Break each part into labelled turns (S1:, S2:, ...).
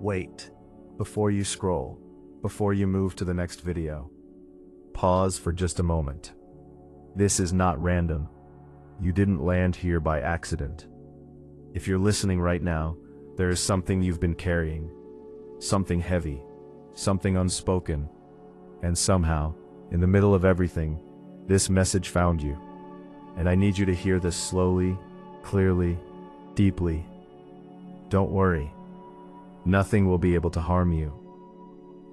S1: Wait. Before you scroll, before you move to the next video, pause for just a moment. This is not random. You didn't land here by accident. If you're listening right now, there is something you've been carrying. Something heavy, something unspoken. And somehow, in the middle of everything, this message found you. And I need you to hear this slowly, clearly, deeply. Don't worry. Nothing will be able to harm you.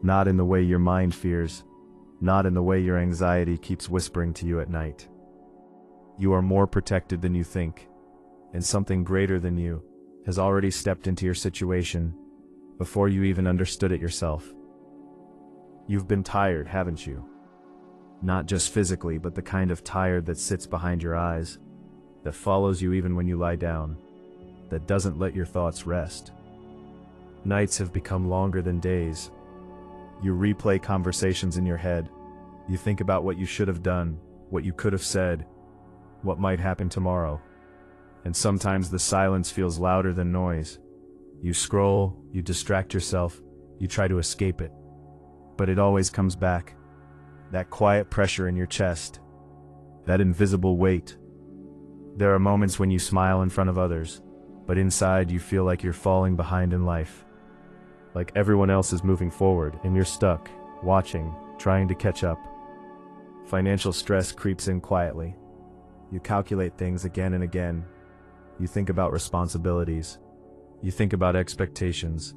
S1: Not in the way your mind fears, not in the way your anxiety keeps whispering to you at night. You are more protected than you think, and something greater than you has already stepped into your situation before you even understood it yourself. You've been tired, haven't you? Not just physically, but the kind of tired that sits behind your eyes, that follows you even when you lie down, that doesn't let your thoughts rest. Nights have become longer than days. You replay conversations in your head. You think about what you should have done, what you could have said, what might happen tomorrow. And sometimes the silence feels louder than noise. You scroll, you distract yourself, you try to escape it. But it always comes back. That quiet pressure in your chest. That invisible weight. There are moments when you smile in front of others, but inside you feel like you're falling behind in life. Like everyone else is moving forward, and you're stuck, watching, trying to catch up. Financial stress creeps in quietly. You calculate things again and again. You think about responsibilities. You think about expectations.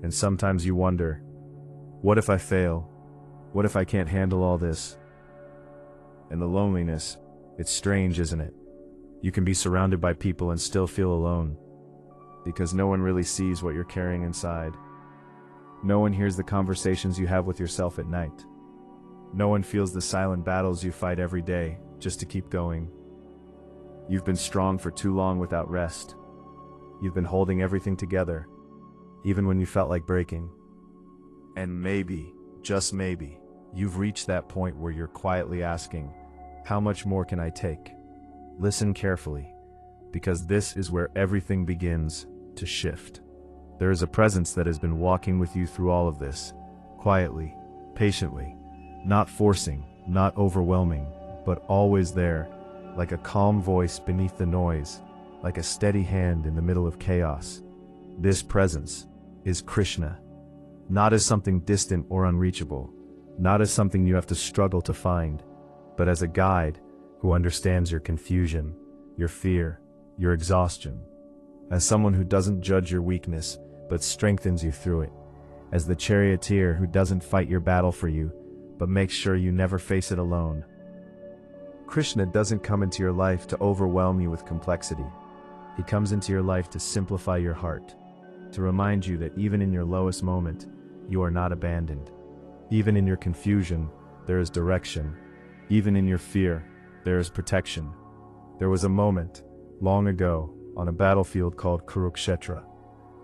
S1: And sometimes you wonder, what if I fail? What if I can't handle all this? And the loneliness, it's strange, isn't it? You can be surrounded by people and still feel alone, because no one really sees what you're carrying inside. No one hears the conversations you have with yourself at night. No one feels the silent battles you fight every day just to keep going. You've been strong for too long without rest. You've been holding everything together, even when you felt like breaking. And maybe, just maybe, you've reached that point where you're quietly asking, how much more can I take? Listen carefully, because this is where everything begins to shift. There is a presence that has been walking with you through all of this, quietly, patiently, not forcing, not overwhelming, but always there, like a calm voice beneath the noise, like a steady hand in the middle of chaos. This presence is Krishna, not as something distant or unreachable, not as something you have to struggle to find, but as a guide who understands your confusion, your fear, your exhaustion, as someone who doesn't judge your weakness, but strengthens you through it, as the charioteer who doesn't fight your battle for you, but makes sure you never face it alone. Krishna doesn't come into your life to overwhelm you with complexity. He comes into your life to simplify your heart, to remind you that even in your lowest moment, you are not abandoned. Even in your confusion, there is direction. Even in your fear, there is protection. There was a moment, long ago, on a battlefield called Kurukshetra,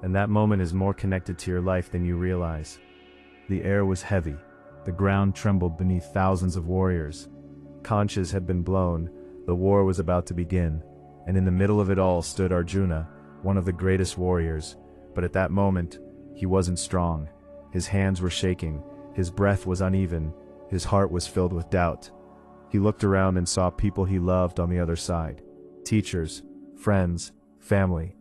S1: and that moment is more connected to your life than you realize. The air was heavy. The ground trembled beneath thousands of warriors. Conches had been blown. The war was about to begin, and in the middle of it all stood Arjuna, one of the greatest warriors. But at that moment, he wasn't strong. His hands were shaking. His breath was uneven. His heart was filled with doubt. He looked around and saw people he loved on the other side. Teachers, friends, family.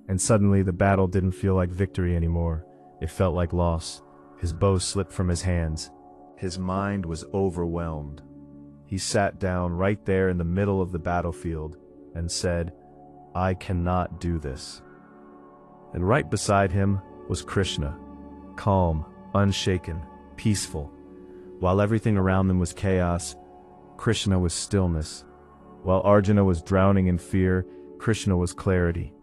S1: And suddenly the battle didn't feel like victory anymore. It felt like loss. His bow slipped from his hands. His mind was overwhelmed. He sat down right there in the middle of the battlefield and said, I cannot do this. And right beside him was Krishna, calm, unshaken, peaceful. While everything around them was chaos, Krishna was stillness. While Arjuna was drowning in fear, Krishna was clarity.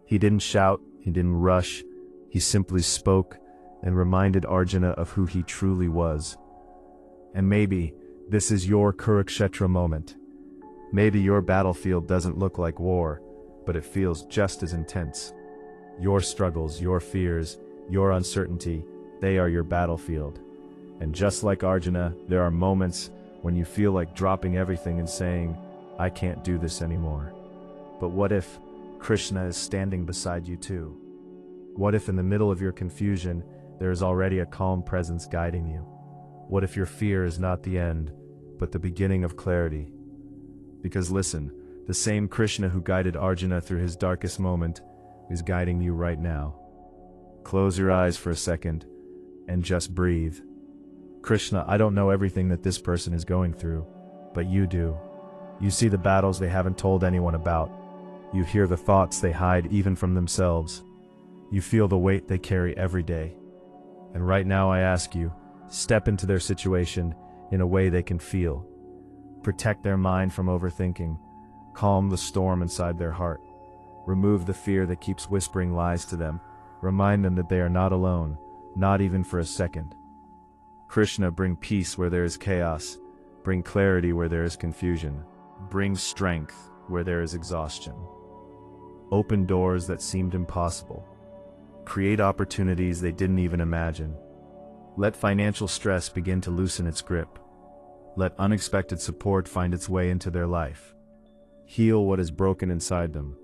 S1: He didn't shout, he didn't rush, he simply spoke and reminded Arjuna of who he truly was. And maybe this is your Kurukshetra moment. Maybe your battlefield doesn't look like war, but it feels just as intense. Your struggles, your fears, your uncertainty, they are your battlefield. And just like Arjuna, there are moments when you feel like dropping everything and saying, I can't do this anymore. But what if Krishna is standing beside you too? What if in the middle of your confusion, there is already a calm presence guiding you? What if your fear is not the end, but the beginning of clarity? Because listen, the same Krishna who guided Arjuna through his darkest moment is guiding you right now. Close your eyes for a second and just breathe. Krishna, I don't know everything that this person is going through, but you do. You see the battles they haven't told anyone about. You hear the thoughts they hide even from themselves. You feel the weight they carry every day. And right now I ask you, step into their situation in a way they can feel. Protect their mind from overthinking. Calm the storm inside their heart. Remove the fear that keeps whispering lies to them. Remind them that they are not alone, not even for a second. Krishna, bring peace where there is chaos. Bring clarity where there is confusion. Bring strength where there is exhaustion. Open doors that seemed impossible. Create opportunities they didn't even imagine. Let financial stress begin to loosen its grip. Let unexpected support find its way into their life. Heal what is broken inside them.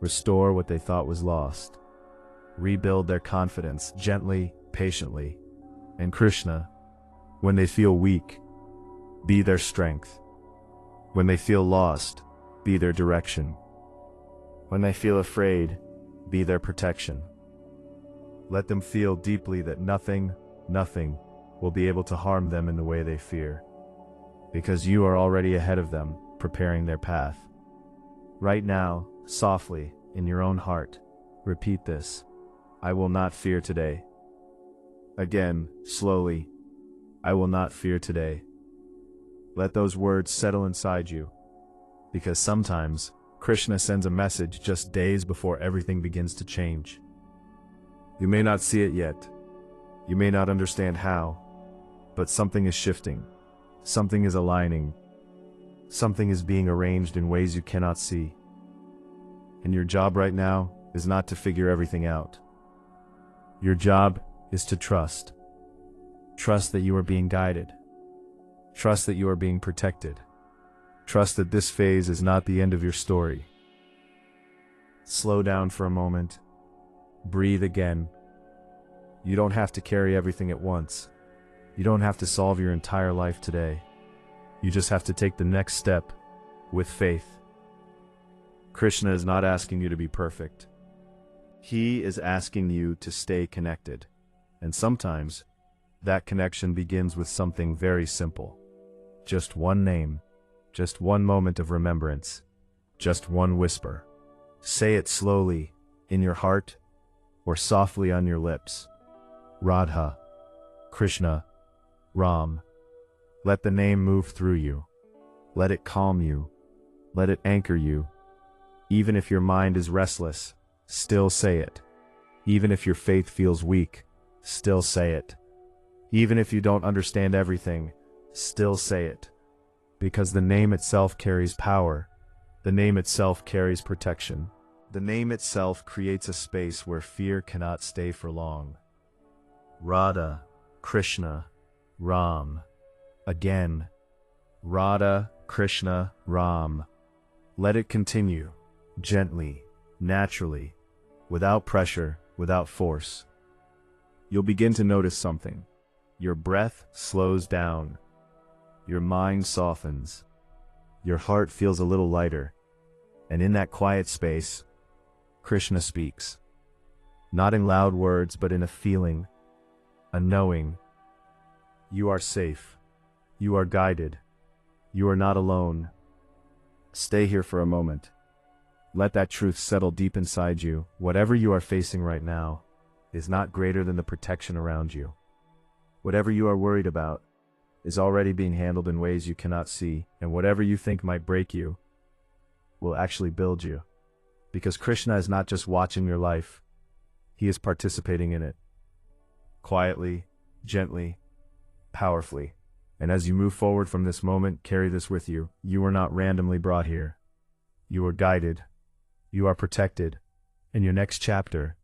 S1: Restore what they thought was lost. Rebuild their confidence gently, patiently. And Krishna, when they feel weak, be their strength. When they feel lost, be their direction. When they feel afraid, be their protection. Let them feel deeply that nothing will be able to harm them in the way they fear. Because you are already ahead of them, preparing their path. Right now, softly, in your own heart, repeat this. I will not fear today. Again, slowly, I will not fear today. Let those words settle inside you. Because sometimes, Krishna sends a message just days before everything begins to change. You may not see it yet. You may not understand how. But something is shifting. Something is aligning. Something is being arranged in ways you cannot see. And your job right now is not to figure everything out. Your job is to trust. Trust that you are being guided. Trust that you are being protected. Trust that this phase is not the end of your story. Slow down for a moment. Breathe again. You don't have to carry everything at once. You don't have to solve your entire life today. You just have to take the next step with faith. Krishna is not asking you to be perfect. He is asking you to stay connected. And sometimes, that connection begins with something very simple. Just one name, just one moment of remembrance, just one whisper. Say it slowly, in your heart, or softly on your lips. Radha, Krishna, Ram. Let the name move through you. Let it calm you. Let it anchor you. Even if your mind is restless, still say it. Even if your faith feels weak, still say it. Even if you don't understand everything, still say it. Because the name itself carries power. The name itself carries protection. The name itself creates a space where fear cannot stay for long. Radha, Krishna, Ram. Again. Radha, Krishna, Ram. Let it continue, gently, naturally, without pressure, without force. You'll begin to notice something. Your breath slows down. Your mind softens. Your heart feels a little lighter. And in that quiet space, Krishna speaks. Not in loud words, but in a feeling, a knowing. You are safe. You are guided. You are not alone. Stay here for a moment. Let that truth settle deep inside you. Whatever you are facing right now is not greater than the protection around you. Whatever you are worried about is already being handled in ways you cannot see, and whatever you think might break you will actually build you. Because Krishna is not just watching your life, he is participating in it. Quietly, gently, powerfully. And as you move forward from this moment, carry this with you. You were not randomly brought here. You are guided. You are protected. And your next chapter